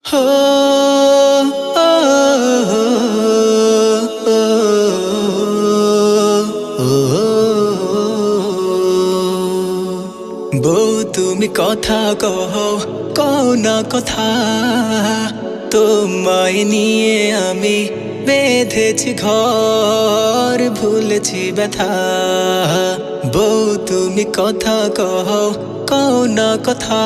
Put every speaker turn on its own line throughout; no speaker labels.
হো ও, ও, ও, বউ তুমি কথা কও, কও না কথা। তোমায় নিয়ে আমি বেঁধেছি ঘর, ভুলেছি ব্যথা। বউ তুমি কথা কও, কও না কথা।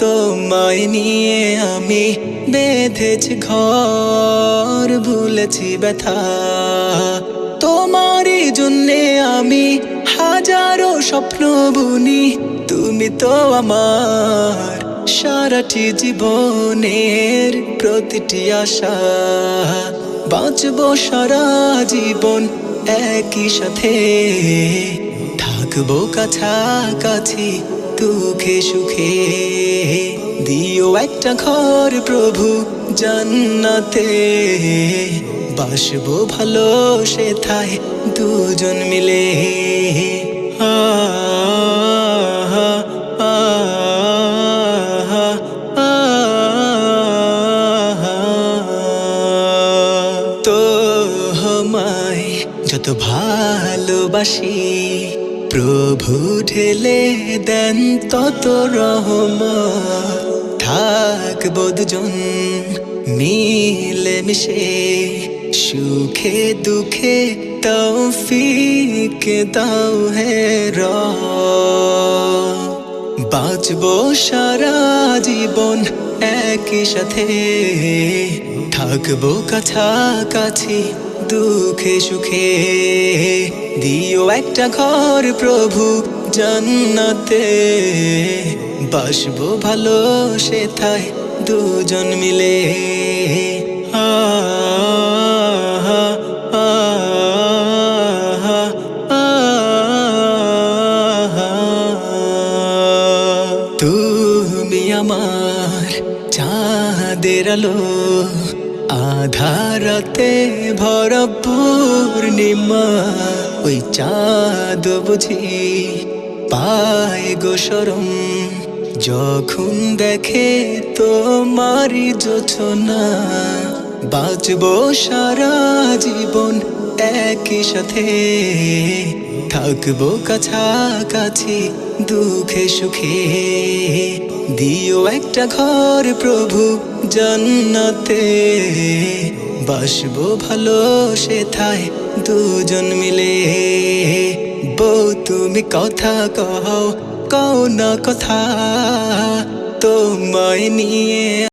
তোমায় নিয়ে আমি বেঁধেছি ঘর, ভুলেছি ব্যথা। তোমারই জন্যে আমি হাজারো স্বপ্ন বুনি, তুমি তো আমার সারাটি জীবনের প্রতিটি আশা। বাঁচবো সারা জীবন একই সাথে, থাকবো কাছাকাছি দুঃখে সুখে। দিও একটা ঘর প্রভু জান্নাতে, বাসবো ভালো সেথায় দুজন মিলে। আ আ আ আ তোমায় যত ভালোবাসি, প্রভু ঢেলে দেন তত রহমত। থাকবো দুজন মিলে মিশে, সুখে দুঃখে তৌফিক দাও হে রব। বাঁচবো সারা জীবন একই সাথে, থাকবো কাছাকাছি দুঃখে সুখে। দিও একটা ঘর প্রভু জান্নাতে, বাসবো ভালো সেথায় দুজন মিলে। আ আ আ তুমি আমার চাঁদের আলো, আধারাতে ভরা পূর্ণিমা। ওই চাঁদ বুঝি পায় গো শরম, যখন দেখে তোমারি জোছনা। বাঁচবো সারা জীবন একই সাথে, থাকবো কাছাকাছি দুঃখে সুখে। দিও একটা ঘর প্রভু জান্নাতে, বাসবো ভালো সেথায় দুজন মিলে। বউ তুমি কথা কও, কও না কথা। তোমায় নিয়ে